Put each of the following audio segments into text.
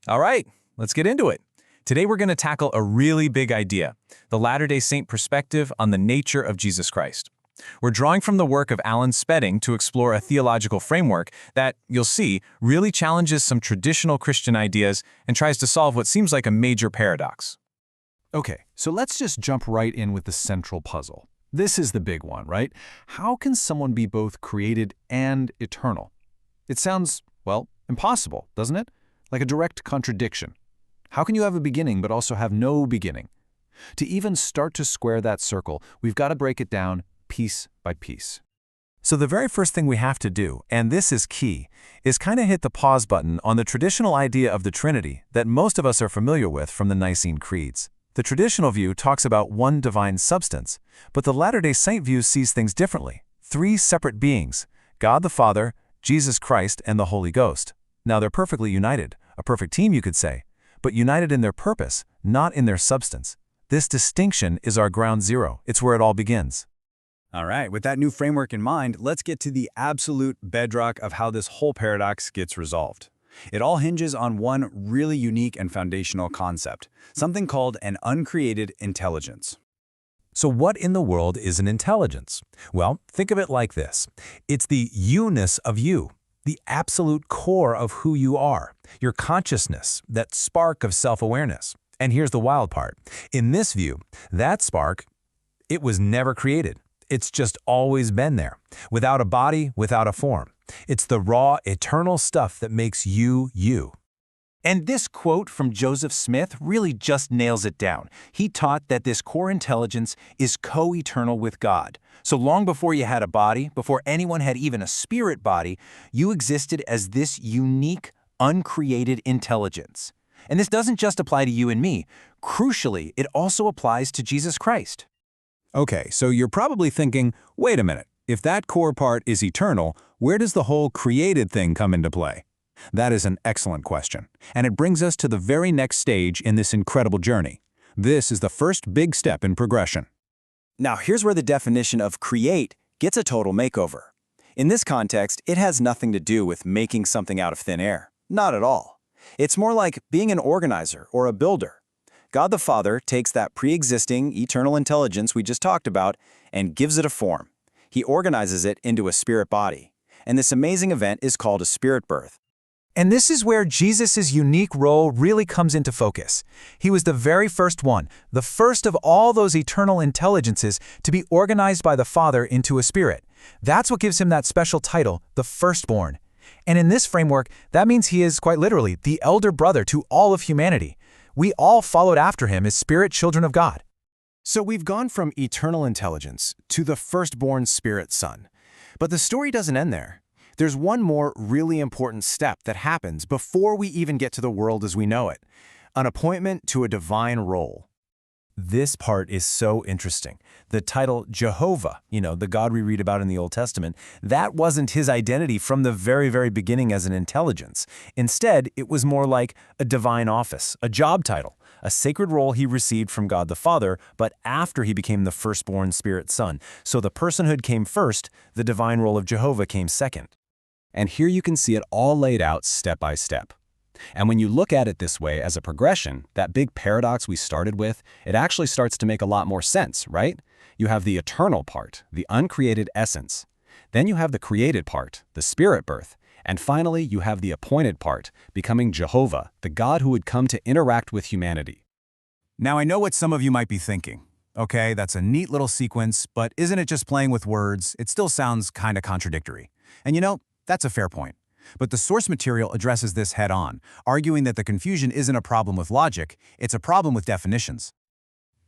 All right, let's get into it. Today we're going to tackle a really big idea, the Latter-day Saint perspective on the nature of Jesus Christ. We're drawing from the work of Alan Spedding to explore a theological framework that, you'll see, really challenges some traditional Christian ideas and tries to solve what seems like a major paradox. Okay, so let's just jump right in with the central puzzle. This is the big one, right? How can someone be both created and eternal? It sounds, well, impossible, doesn't it? Like a direct contradiction. How can you have a beginning but also have no beginning? To even start to square that circle, we've got to break it down piece by piece. So the very first thing we have to do, and this is key, is kind of hit the pause button on the traditional idea of the Trinity that most of us are familiar with from the Nicene Creeds. The traditional view talks about one divine substance, but the Latter-day Saint view sees things differently. Three separate beings, God the Father, Jesus Christ, and the Holy Ghost. Now they're perfectly united, a perfect team you could say, but united in their purpose, not in their substance. This distinction is our ground zero. It's where it all begins. All right, with that new framework in mind, let's get to the absolute bedrock of how this whole paradox gets resolved. It all hinges on one really unique and foundational concept, something called an uncreated intelligence. So what in the world is an intelligence? Well, think of it like this. It's the you-ness of you, the absolute core of who you are, your consciousness, that spark of self-awareness. And here's the wild part. In this view, that spark, it was never created. It's just always been there, without a body, without a form. It's the raw, eternal stuff that makes you, you. And this quote from Joseph Smith really just nails it down. He taught that this core intelligence is co-eternal with God. So long before you had a body, before anyone had even a spirit body, you existed as this unique, uncreated intelligence. And this doesn't just apply to you and me. Crucially, it also applies to Jesus Christ. Okay, so you're probably thinking, wait a minute, if that core part is eternal, where does the whole created thing come into play? That is an excellent question, and it brings us to the very next stage in this incredible journey. This is the first big step in progression. Now, here's where the definition of create gets a total makeover. In this context, it has nothing to do with making something out of thin air. Not at all. It's more like being an organizer or a builder. God the Father takes that pre-existing eternal intelligence we just talked about and gives it a form. He organizes it into a spirit body. And this amazing event is called a spirit birth. And this is where Jesus' unique role really comes into focus. He was the very first one, the first of all those eternal intelligences to be organized by the Father into a spirit. That's what gives him that special title, the firstborn. And in this framework, that means he is, quite literally, the elder brother to all of humanity. We all followed after him as spirit children of God. So we've gone from eternal intelligence to the firstborn spirit son. But the story doesn't end there. There's one more really important step that happens before we even get to the world as we know it, an appointment to a divine role. This part is so interesting. The title Jehovah, the God we read about in the Old Testament, that wasn't his identity from the very, very beginning as an intelligence. Instead, it was more like a divine office, a job title, a sacred role he received from God the Father, but after he became the firstborn spirit son. So the personhood came first, the divine role of Jehovah came second. And here you can see it all laid out step by step. And when you look at it this way as a progression, that big paradox we started with, it actually starts to make a lot more sense, right? You have the eternal part, the uncreated essence. Then you have the created part, the spirit birth. And finally, you have the appointed part, becoming Jehovah, the God who would come to interact with humanity. Now I know what some of you might be thinking. Okay, that's a neat little sequence, but isn't it just playing with words? It still sounds kind of contradictory. And that's a fair point. But the source material addresses this head-on, arguing that the confusion isn't a problem with logic, it's a problem with definitions.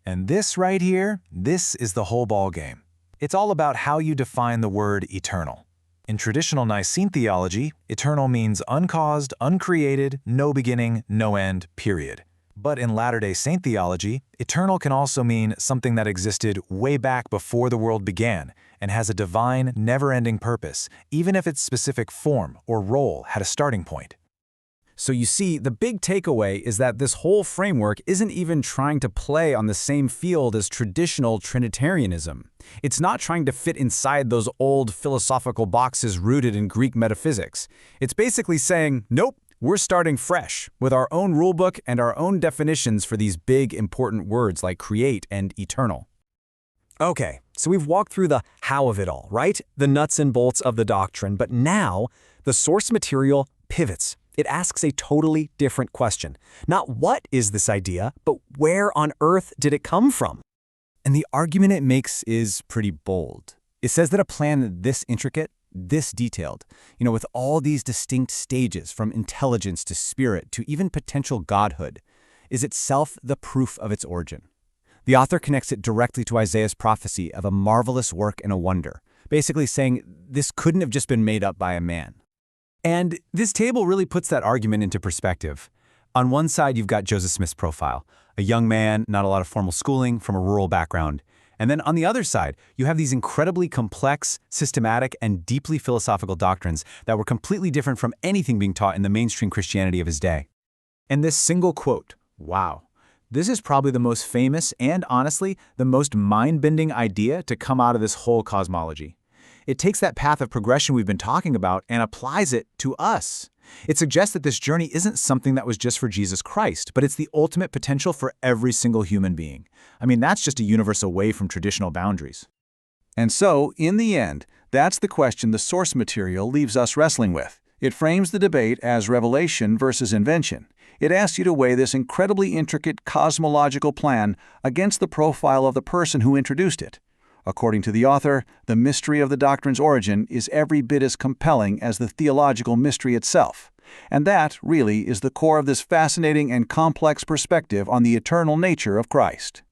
And this right here, this is the whole ball game. It's all about how you define the word eternal. In traditional Nicene theology, eternal means uncaused, uncreated, no beginning, no end, period. But in Latter-day Saint theology, eternal can also mean something that existed way back before the world began and has a divine, never-ending purpose, even if its specific form or role had a starting point. So you see, the big takeaway is that this whole framework isn't even trying to play on the same field as traditional Trinitarianism. It's not trying to fit inside those old philosophical boxes rooted in Greek metaphysics. It's basically saying, nope, We're starting fresh, with our own rulebook and our own definitions for these big, important words like create and eternal. Okay, so we've walked through the how of it all, right? The nuts and bolts of the doctrine, but now the source material pivots. It asks a totally different question. Not what is this idea, but where on earth did it come from? And the argument it makes is pretty bold. It says that a plan this intricate, this detailed, with all these distinct stages from intelligence to spirit to even potential godhood, is itself the proof of its origin. The author connects it directly to Isaiah's prophecy of a marvelous work and a wonder, basically saying this couldn't have just been made up by a man. And this table really puts that argument into perspective. On one side, you've got Joseph Smith's profile, a young man, not a lot of formal schooling, from a rural background. And then on the other side, you have these incredibly complex, systematic, and deeply philosophical doctrines that were completely different from anything being taught in the mainstream Christianity of his day. And this single quote, wow, this is probably the most famous and, honestly, the most mind-bending idea to come out of this whole cosmology. It takes that path of progression we've been talking about and applies it to us. It suggests that this journey isn't something that was just for Jesus Christ, but it's the ultimate potential for every single human being. I mean, that's just a universe away from traditional boundaries. And so, in the end, that's the question the source material leaves us wrestling with. It frames the debate as revelation versus invention. It asks you to weigh this incredibly intricate cosmological plan against the profile of the person who introduced it. According to the author, the mystery of the doctrine's origin is every bit as compelling as the theological mystery itself. And that, really, is the core of this fascinating and complex perspective on the eternal nature of Christ.